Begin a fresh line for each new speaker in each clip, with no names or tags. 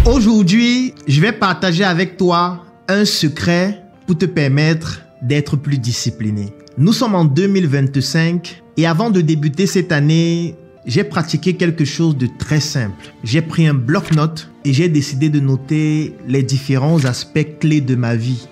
Aujourd'hui, je vais partager avec toi un secret pour te permettre d'être plus discipliné. Nous sommes en 2025 et avant de débuter cette année, j'ai pratiqué quelque chose de très simple. J'ai pris un bloc-notes et j'ai décidé de noter les différents aspects clés de ma vie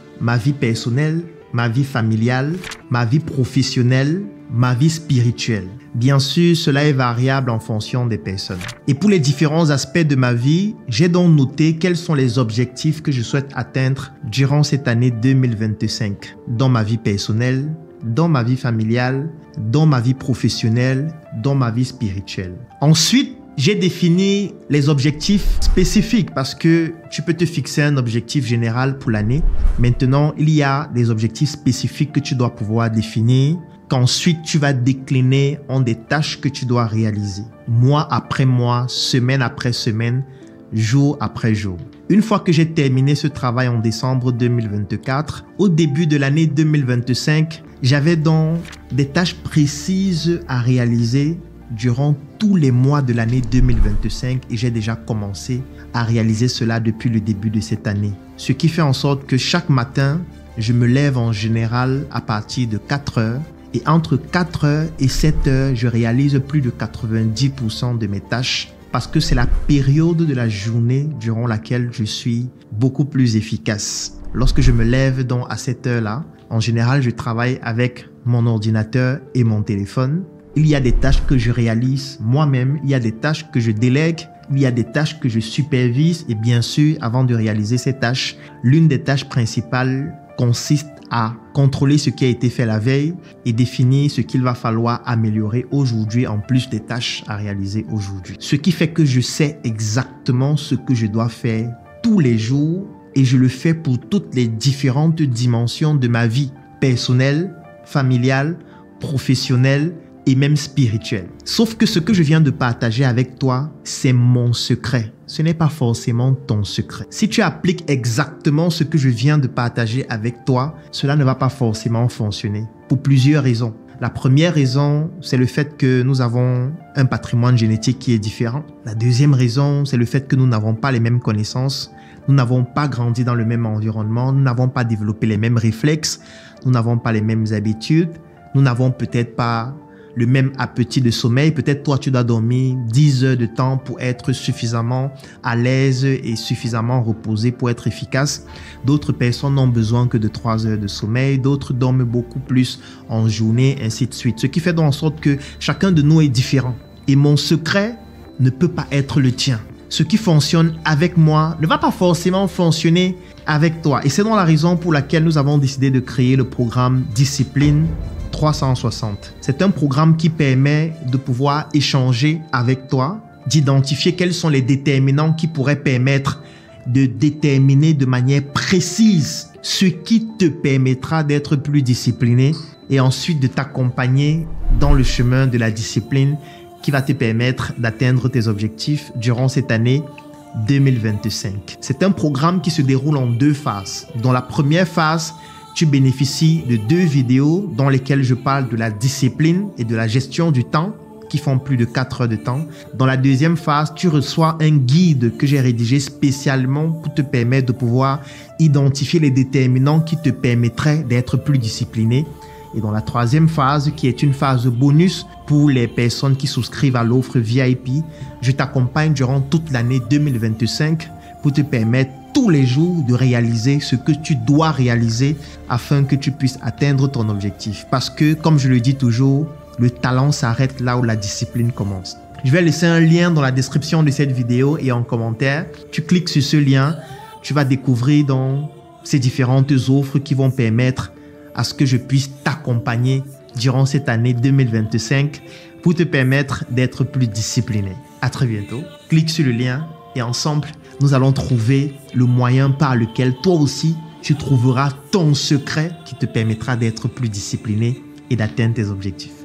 personnelle, ma vie familiale, ma vie professionnelle, ma vie spirituelle. Bien sûr, cela est variable en fonction des personnes. Et pour les différents aspects de ma vie, j'ai donc noté quels sont les objectifs que je souhaite atteindre durant cette année 2025 dans ma vie personnelle, dans ma vie familiale, dans ma vie professionnelle, dans ma vie spirituelle. Ensuite, j'ai défini les objectifs spécifiques parce que tu peux te fixer un objectif général pour l'année. Maintenant, il y a des objectifs spécifiques que tu dois pouvoir définir, qu'ensuite tu vas décliner en des tâches que tu dois réaliser, mois après mois, semaine après semaine, jour après jour. Une fois que j'ai terminé ce travail en décembre 2024, au début de l'année 2025, j'avais donc des tâches précises à réaliser durant tous les mois de l'année 2025 et j'ai déjà commencé à réaliser cela depuis le début de cette année. Ce qui fait en sorte que chaque matin, je me lève en général à partir de 4 heures et entre 4 heures et 7 heures, je réalise plus de 90% de mes tâches parce que c'est la période de la journée durant laquelle je suis beaucoup plus efficace. Lorsque je me lève donc à cette heure-là, en général, je travaille avec mon ordinateur et mon téléphone. Il y a des tâches que je réalise moi-même, il y a des tâches que je délègue, il y a des tâches que je supervise et bien sûr, avant de réaliser ces tâches, l'une des tâches principales consiste à contrôler ce qui a été fait la veille et définir ce qu'il va falloir améliorer aujourd'hui en plus des tâches à réaliser aujourd'hui. Ce qui fait que je sais exactement ce que je dois faire tous les jours et je le fais pour toutes les différentes dimensions de ma vie personnelle, familiale, professionnelle et même spirituelle. Sauf que ce que je viens de partager avec toi, c'est mon secret. Ce n'est pas forcément ton secret. Si tu appliques exactement ce que je viens de partager avec toi, cela ne va pas forcément fonctionner pour plusieurs raisons. La première raison, c'est le fait que nous avons un patrimoine génétique qui est différent. La deuxième raison, c'est le fait que nous n'avons pas les mêmes connaissances. Nous n'avons pas grandi dans le même environnement. Nous n'avons pas développé les mêmes réflexes. Nous n'avons pas les mêmes habitudes. Nous n'avons peut-être pas le même appétit de sommeil. Peut-être toi, tu dois dormir 10 heures de temps pour être suffisamment à l'aise et suffisamment reposé pour être efficace. D'autres personnes n'ont besoin que de 3 heures de sommeil. D'autres dorment beaucoup plus en journée, ainsi de suite. Ce qui fait donc en sorte que chacun de nous est différent. Et mon secret ne peut pas être le tien. Ce qui fonctionne avec moi ne va pas forcément fonctionner avec toi. Et c'est donc la raison pour laquelle nous avons décidé de créer le programme Discipline 360. C'est un programme qui permet de pouvoir échanger avec toi, d'identifier quels sont les déterminants qui pourraient permettre de déterminer de manière précise ce qui te permettra d'être plus discipliné et ensuite de t'accompagner dans le chemin de la discipline qui va te permettre d'atteindre tes objectifs durant cette année 2025. C'est un programme qui se déroule en 2 phases. Dans la première phase, tu bénéficies de 2 vidéos dans lesquelles je parle de la discipline et de la gestion du temps qui font plus de 4 heures de temps. Dans la deuxième phase, tu reçois un guide que j'ai rédigé spécialement pour te permettre de pouvoir identifier les déterminants qui te permettraient d'être plus discipliné. Et dans la troisième phase, qui est une phase bonus pour les personnes qui souscrivent à l'offre VIP, je t'accompagne durant toute l'année 2025 pour te permettre tous les jours de réaliser ce que tu dois réaliser afin que tu puisses atteindre ton objectif. Parce que, comme je le dis toujours, le talent s'arrête là où la discipline commence. Je vais laisser un lien dans la description de cette vidéo et en commentaire. Tu cliques sur ce lien, tu vas découvrir dans ces différentes offres qui vont permettre à ce que je puisse t'accompagner durant cette année 2025 pour te permettre d'être plus discipliné. À très bientôt. Clique sur le lien et ensemble, nous allons trouver le moyen par lequel toi aussi, tu trouveras ton secret qui te permettra d'être plus discipliné et d'atteindre tes objectifs.